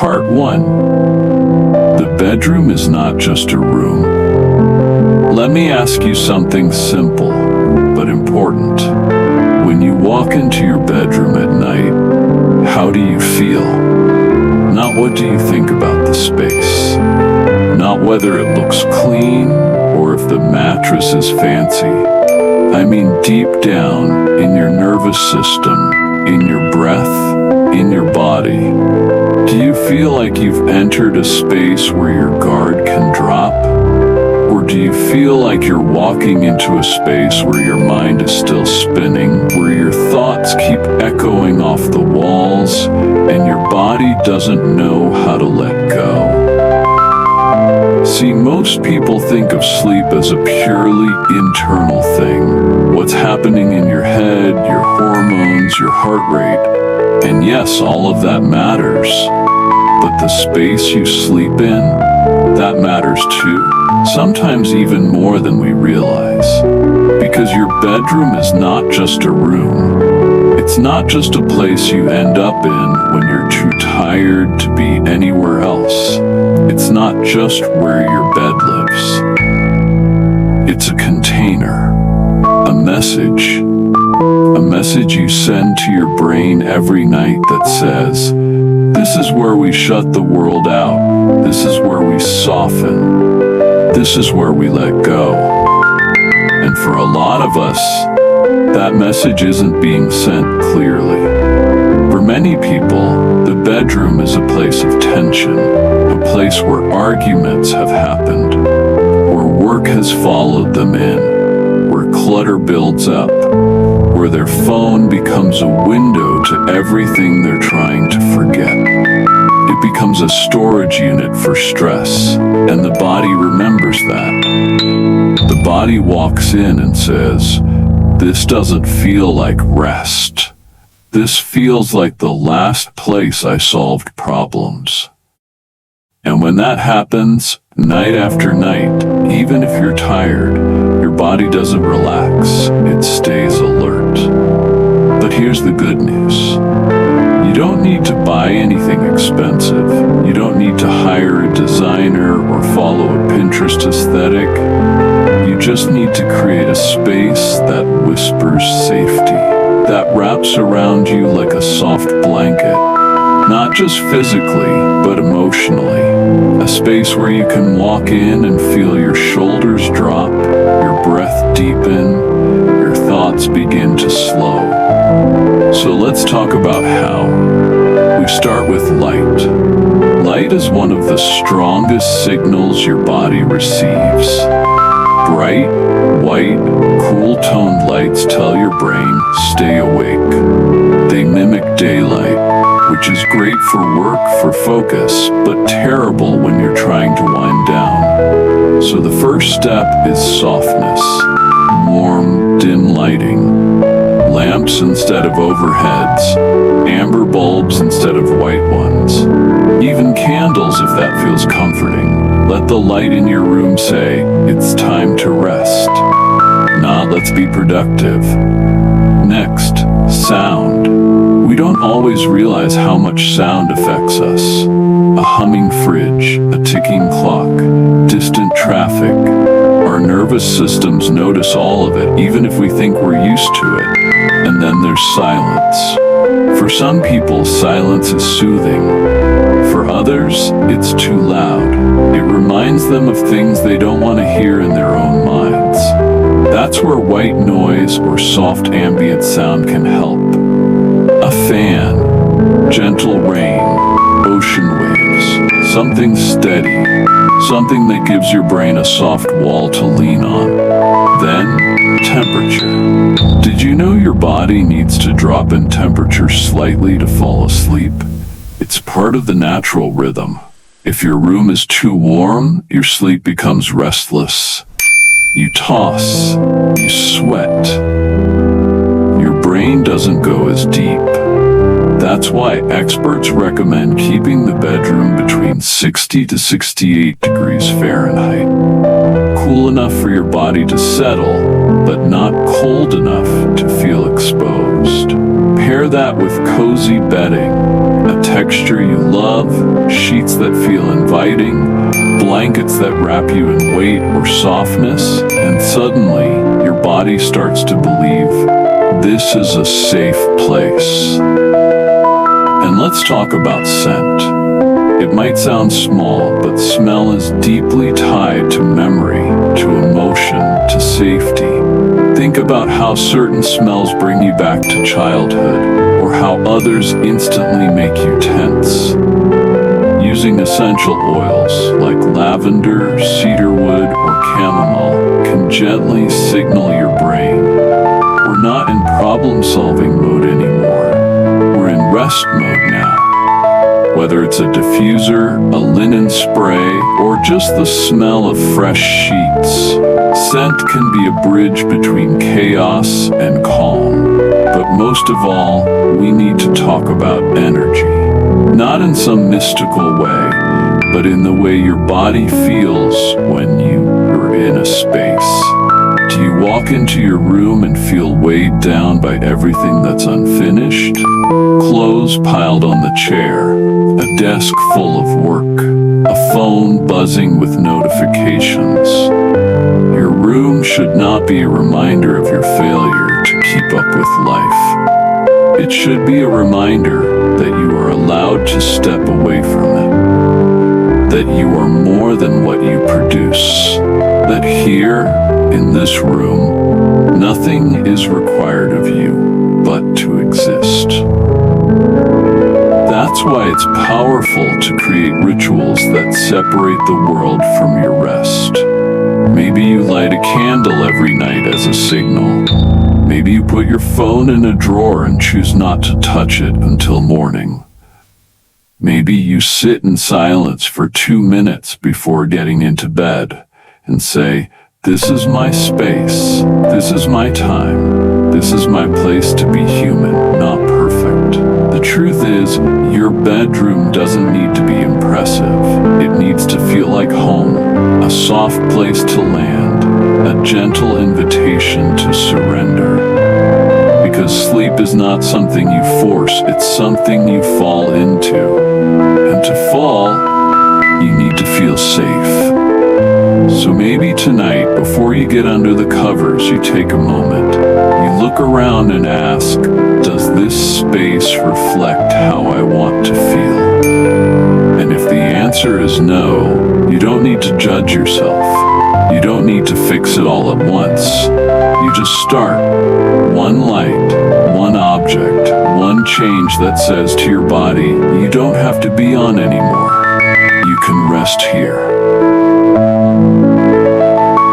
Part 1. The bedroom is not just a room. Let me ask you something simple, but important. When you walk into your bedroom at night, how do you feel? Not what do you think about the space. Not whether it looks clean or if the mattress is fancy. I mean deep down in your nervous system, in your breath, in your body. Do you feel like you've entered a space where your guard can drop? Or do you feel like you're walking into a space where your mind is still spinning, where your thoughts keep echoing off the walls, and your body doesn't know how to let go? See, most people think of sleep as a purely internal thing. What's happening in your head, your hormones, your heart rate. And yes, all of that matters. But the space you sleep in, that matters too. Sometimes even more than we realize. Because your bedroom is not just a room. It's not just a place you end up in when you're too tired to be anywhere else. It's not just where your bed lives. It's a container, a message you send to your brain every night that says, this is where we shut the world out. This is where we soften. This is where we let go. And for a lot of us, that message isn't being sent clearly. For many people, the bedroom is a place of tension, a place where arguments have happened, where work has followed them in, where clutter builds up, where their phone becomes a window to everything they're trying to forget. It becomes a storage unit for stress, and the body remembers that. The body walks in and says, this doesn't feel like rest. This feels like the last place I solved problems. And when that happens, night after night, even if you're tired, your body doesn't relax, it stays alert. But here's the good news. You don't need to buy anything expensive. You don't need to hire a designer or follow a Pinterest aesthetic. You just need to create a space that whispers safety, that wraps around you like a soft blanket, not just physically, but emotionally. A space where you can walk in and feel your shoulders drop, your breath deepen, your thoughts begin to slow. So let's talk about how. We start with light. Light is one of the strongest signals your body receives. Bright, white, cool-toned lights tell your brain, stay awake. They mimic daylight, which is great for work, for focus, but terrible when you're trying to wind down. So the first step is softness. Warm, dim lighting. Lamps instead of overheads. Amber bulbs instead of white ones. Even candles if that feels comforting. Let the light in your room say, it's time to rest. Not let's be productive. Next, sound. We don't always realize how much sound affects us. A humming fridge, a ticking clock, distant traffic. Our nervous systems notice all of it, even if we think we're used to it. And then there's silence. For some people, silence is soothing. For others, it's too loud. It reminds them of things they don't want to hear in their own minds. That's where white noise or soft ambient sound can help. A fan, gentle rain, ocean waves, something steady, something that gives your brain a soft wall to lean on. Then, temperature. Did you know your body needs to drop in temperature slightly to fall asleep? It's part of the natural rhythm. If your room is too warm, your sleep becomes restless. You toss, you sweat. Your brain doesn't go as deep. That's why experts recommend keeping the bedroom between 60 to 68 degrees Fahrenheit. Cool enough for your body to settle, but not cold enough to feel exposed. Pair that with cozy bedding, a texture you love, sheets that feel inviting, blankets that wrap you in weight or softness, and suddenly your body starts to believe this is a safe place. And let's talk about scent. It might sound small, but smell is deeply tied to memory, to emotion, to safety. Think about how certain smells bring you back to childhood, or how others instantly make you tense. Using essential oils like lavender, cedarwood, or chamomile can gently signal your brain, we're not in problem-solving mode anymore. We're in rest mode now. Whether it's a diffuser, a linen spray, or just the smell of fresh sheets, scent can be a bridge between chaos and calm. But most of all, we need to talk about energy. Not in some mystical way, but in the way your body feels when you're in a space. Do you walk into your room and feel weighed down by everything that's unfinished? Clothes piled on the chair, a desk full of work, a phone buzzing with notifications. Your room should not be a reminder of your failure to keep up with life. It should be a reminder that you are allowed to step away from it, that you are more than what you produce, that here, in this room, nothing is required of you but to exist. That's why it's powerful to create rituals that separate the world from your rest. Maybe you light a candle every night as a signal. Maybe you put your phone in a drawer and choose not to touch it until morning. Maybe you sit in silence for 2 minutes before getting into bed and say, this is my space, this is my time, this is my place to be human, not perfect. The truth is, your bedroom doesn't need to be impressive. It needs to feel like home, a soft place to land, a gentle invitation to surrender. Because sleep is not something you force, it's something you fall into. And to fall, you need to feel safe. So maybe tonight, before you get under the covers, you take a moment. You look around and ask, does this space reflect how I want to feel? And if the answer is no, you don't need to judge yourself. You don't need to fix it all at once. You just start. One light, one object, one change that says to your body, you don't have to be on anymore. You can rest here.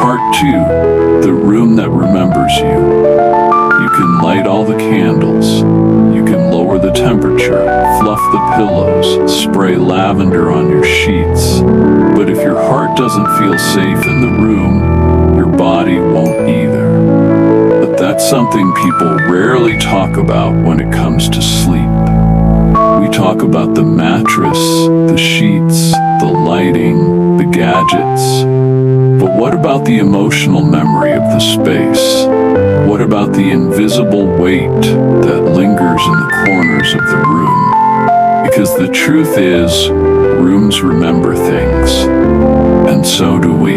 Part 2, the room that remembers you. You can light all the candles. You can lower the temperature, fluff the pillows, spray lavender on your sheets. But if your heart doesn't feel safe in the room, your body won't either. But that's something people rarely talk about when it comes to sleep. We talk about the mattress, the sheets, the lighting, the gadgets. But what about the emotional memory of the space? What about the invisible weight that lingers in the corners of the room? Because the truth is, rooms remember things, and so do we.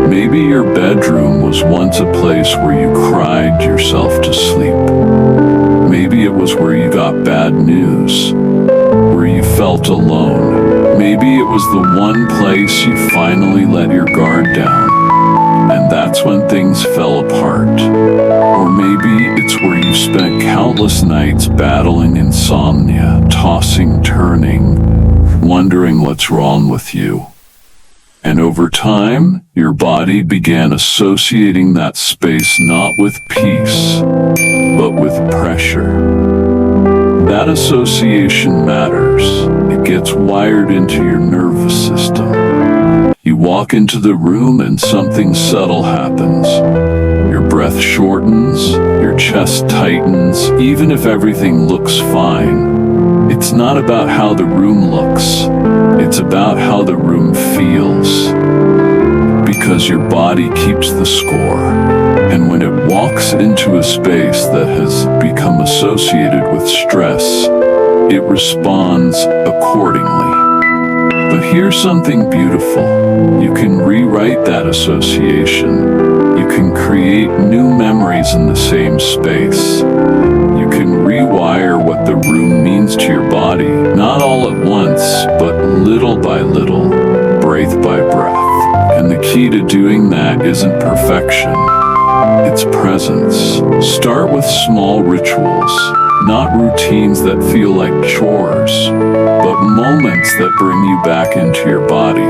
Maybe your bedroom was once a place where you cried yourself to sleep. Maybe it was where you got bad news, where you felt alone. Maybe it was the one place you finally let your guard down, and that's when things fell apart. Or maybe it's where you spent countless nights battling insomnia, tossing, turning, wondering what's wrong with you. And over time, your body began associating that space not with peace, but with pressure. That association matters. It gets wired into your nervous system. You walk into the room and something subtle happens. Your breath shortens, your chest tightens, even if everything looks fine. It's not about how the room looks. It's about how the room feels. Because your body keeps the score. And when it walks walks into a space that has become associated with stress, it responds accordingly. But here's something beautiful. You can rewrite that association. You can create new memories in the same space. You can rewire what the room means to your body, not all at once, but little by little, breath by breath. And the key to doing that isn't perfection, it's presence. Start with small rituals, not routines that feel like chores, but moments that bring you back into your body.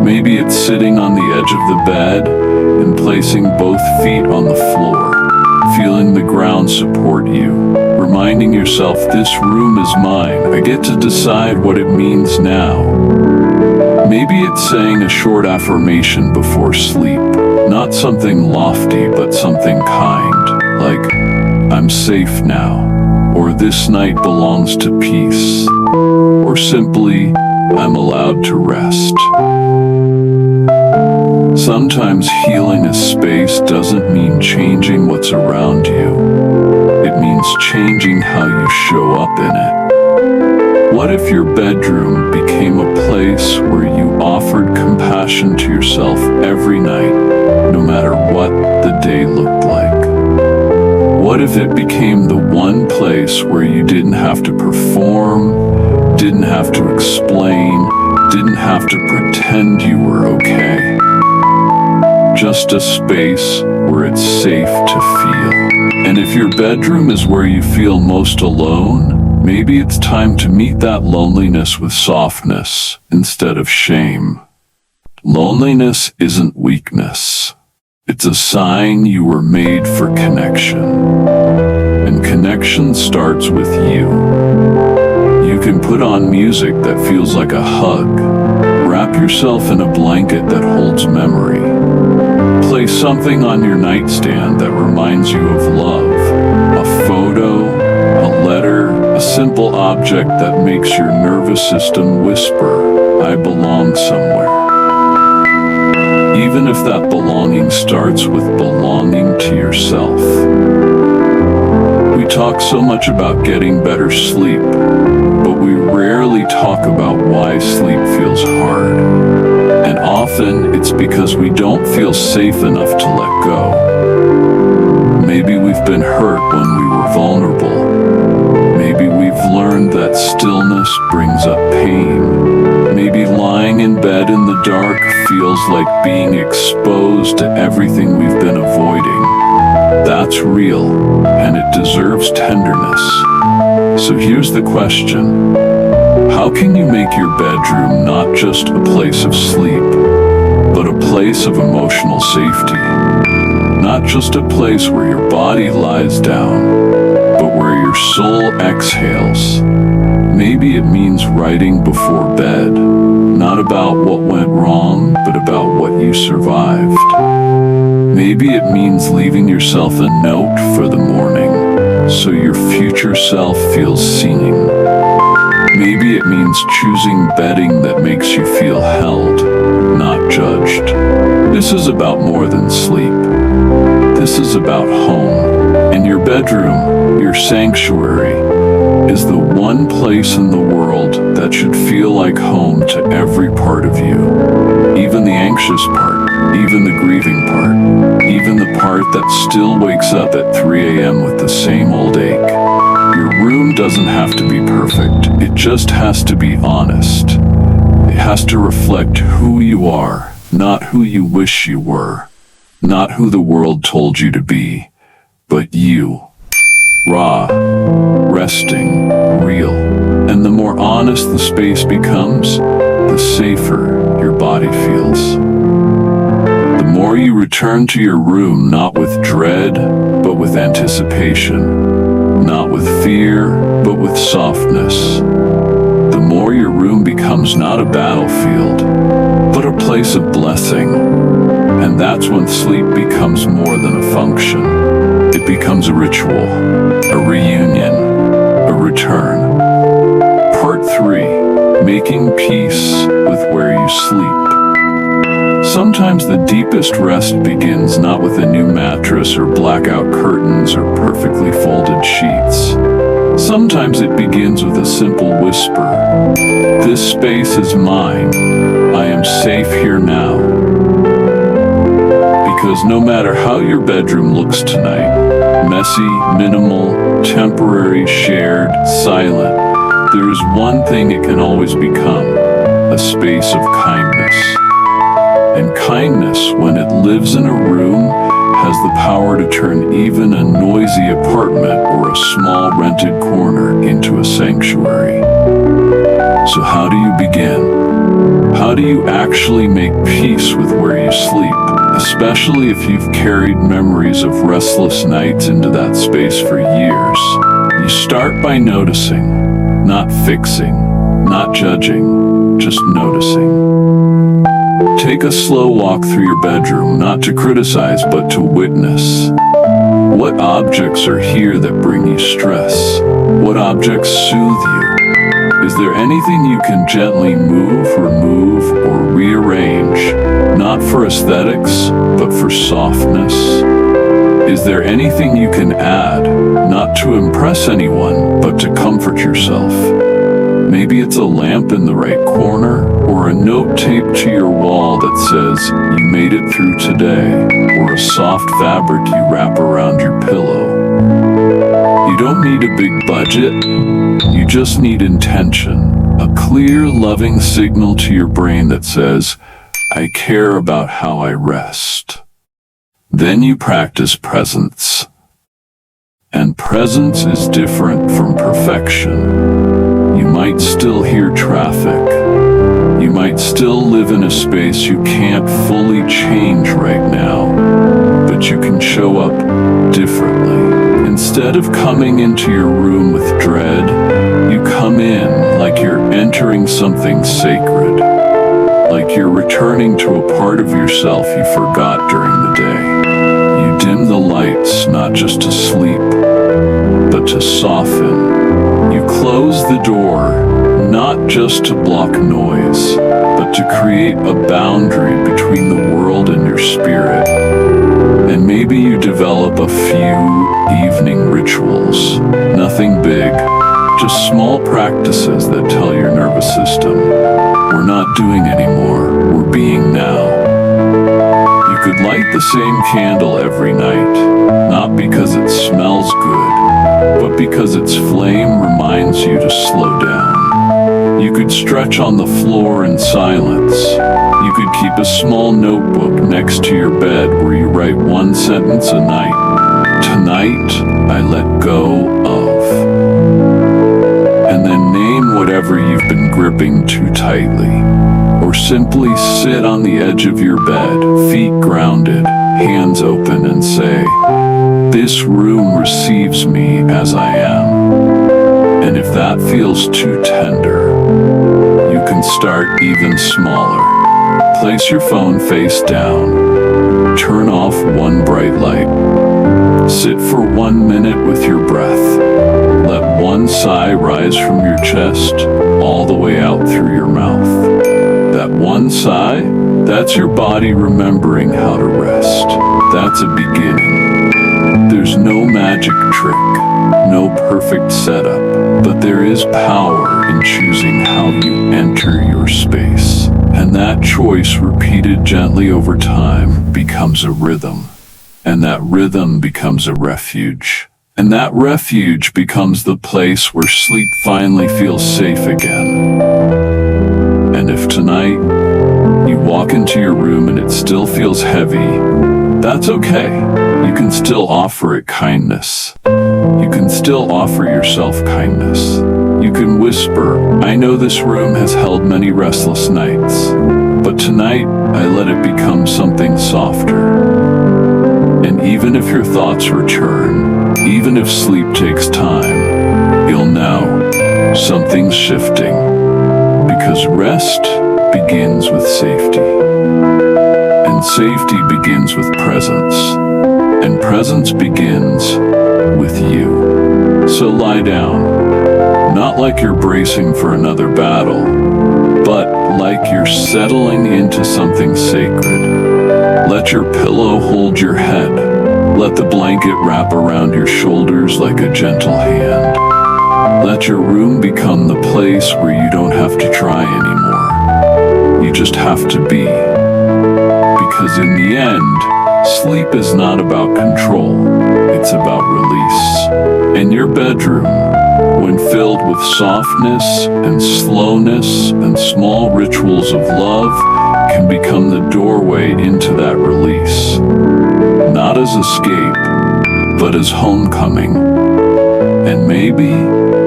Maybe it's sitting on the edge of the bed and placing both feet on the floor, feeling the ground support you, reminding yourself this room is mine, I get to decide what it means now. Maybe it's saying a short affirmation before sleep, not something lofty but something kind, like, I'm safe now, or this night belongs to peace, or simply, I'm allowed to rest. Sometimes healing a space doesn't mean changing what's around you. It means changing how you show up in it. What if your bedroom became a place where you offered compassion to yourself every night, no matter what the day looked like? What if it became the one place where you didn't have to perform, didn't have to explain, didn't have to pretend you were okay? Just a space where it's safe to feel. And if your bedroom is where you feel most alone, maybe it's time to meet that loneliness with softness instead of shame. Loneliness isn't weakness. It's a sign you were made for connection. And connection starts with you. You can put on music that feels like a hug. Wrap yourself in a blanket that holds memory. Place something on your nightstand that reminds you of love. A photo, a letter, a simple object that makes your nervous system whisper, I belong somewhere. Even if that belonging starts with belonging to yourself. We talk so much about getting better sleep, but we rarely talk about why sleep feels hard. And often it's because we don't feel safe enough to let go. Maybe we've been hurt when we were vulnerable. Maybe we've learned that stillness brings up pain. Maybe lying in bed in the dark feels like being exposed to everything we've been avoiding. That's real, and it deserves tenderness. So here's the question. How can you make your bedroom not just a place of sleep, but a place of emotional safety? Not just a place where your body lies down, but where your soul exhales. Maybe it means writing before bed, not about what went wrong, but about what you survived. Maybe it means leaving yourself a note for the morning, so your future self feels seen. Maybe it means choosing bedding that makes you feel held, not judged. This is about more than sleep. This is about home. And your bedroom, your sanctuary, is the one place in the world that should feel like home to every part of you. Even the anxious part, even the grieving part, even the part that still wakes up at 3 a.m. with the same old ache. Your room doesn't have to be perfect. It just has to be honest. It has to reflect who you are, not who you wish you were. Not who the world told you to be, but you. Raw, resting, real. And the more honest the space becomes, the safer your body feels. The more you return to your room not with dread, but with anticipation. Not with fear, but with softness. The more your room becomes not a battlefield, but a place of blessing. And that's when sleep becomes more than a function. It becomes a ritual, a reunion, a return. Part 3. Making peace with where you sleep. Sometimes the deepest rest begins not with a new mattress or blackout curtains or perfectly folded sheets. Sometimes it begins with a simple whisper. This space is mine. I am safe here now. Because no matter how your bedroom looks tonight, messy, minimal, temporary, shared, silent, there is one thing it can always become: a space of kindness. And kindness, when it lives in a room, has the power to turn even a noisy apartment or a small rented corner into a sanctuary. So how do you begin? How do you actually make peace with where you sleep, especially if you've carried memories of restless nights into that space for years? You start by noticing, not fixing, not judging, just noticing. Take a slow walk through your bedroom, not to criticize, but to witness. What objects are here that bring you stress? What objects soothe you? Is there anything you can gently move, remove, or rearrange, not for aesthetics, but for softness? Is there anything you can add, not to impress anyone, but to comfort yourself? Maybe it's a lamp in the right corner, or a note taped to your wall that says, "You made it through today," or a soft fabric you wrap around your pillow. You don't need a big budget, you just need intention, a clear, loving signal to your brain that says, "I care about how I rest." Then you practice presence. And presence is different from perfection. You might still hear traffic. You might still live in a space you can't fully change right now, but you can show up differently. Instead of coming into your room with dread, you come in like you're entering something sacred, like you're returning to a part of yourself you forgot during the day. You dim the lights, not just to sleep, but to soften. You close the door, not just to block noise, but to create a boundary between the world and your spirit. And maybe you develop a few evening rituals, nothing big, just small practices that tell your nervous system, we're not doing anymore, we're being now. You could light the same candle every night, not because it smells good, but because its flame reminds you to slow down. You could stretch on the floor in silence. You could keep a small notebook next to your bed where you write one sentence a night. Tonight, I let go of. And then name whatever you've been gripping too tightly. Or simply sit on the edge of your bed, feet grounded, hands open, and say, "This room receives me as I am." And if that feels too tender, you can start even smaller. Place your phone face down. Turn off one bright light. Sit for 1 minute with your breath. Let one sigh rise from your chest all the way out through your mouth. That one sigh, that's your body remembering how to rest. That's a beginning. There's no magic trick, no perfect setup, but there is power in choosing how you enter your space. And that choice, repeated gently over time, becomes a rhythm. And that rhythm becomes a refuge. And that refuge becomes the place where sleep finally feels safe again. And if tonight you walk into your room and it still feels heavy, that's okay. You can still offer it kindness. You can still offer yourself kindness. You can whisper, "I know this room has held many restless nights, but tonight I let it become something softer." And even if your thoughts return, even if sleep takes time, you'll know something's shifting, because rest begins with safety. And safety begins with presence. And presence begins with you. So lie down, not like you're bracing for another battle, but like you're settling into something sacred. your pillow hold your head. Let the blanket wrap around your shoulders like a gentle hand. Let your room become the place where you don't have to try anymore. You just have to be. Because in the end, sleep is not about control, it's about release. And your bedroom, when filled with softness and slowness and small rituals of love, can become the doorway into that release. Not as escape, but as homecoming. And maybe,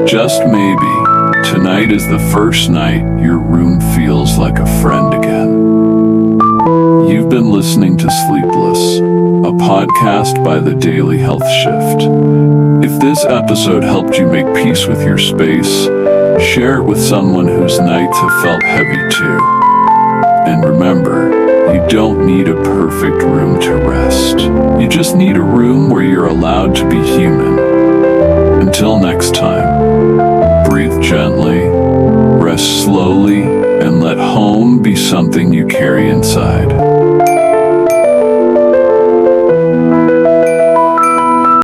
just maybe, tonight is the first night your room feels like a friend again. You've been listening to Sleepless, a podcast by the Daily Health Shift. If this episode helped you make peace with your space, share it with someone whose nights have felt heavy too. And remember, you don't need a perfect room to rest. You just need a room where you're allowed to be human. Until next time, breathe gently, rest slowly, and let home be something you carry inside.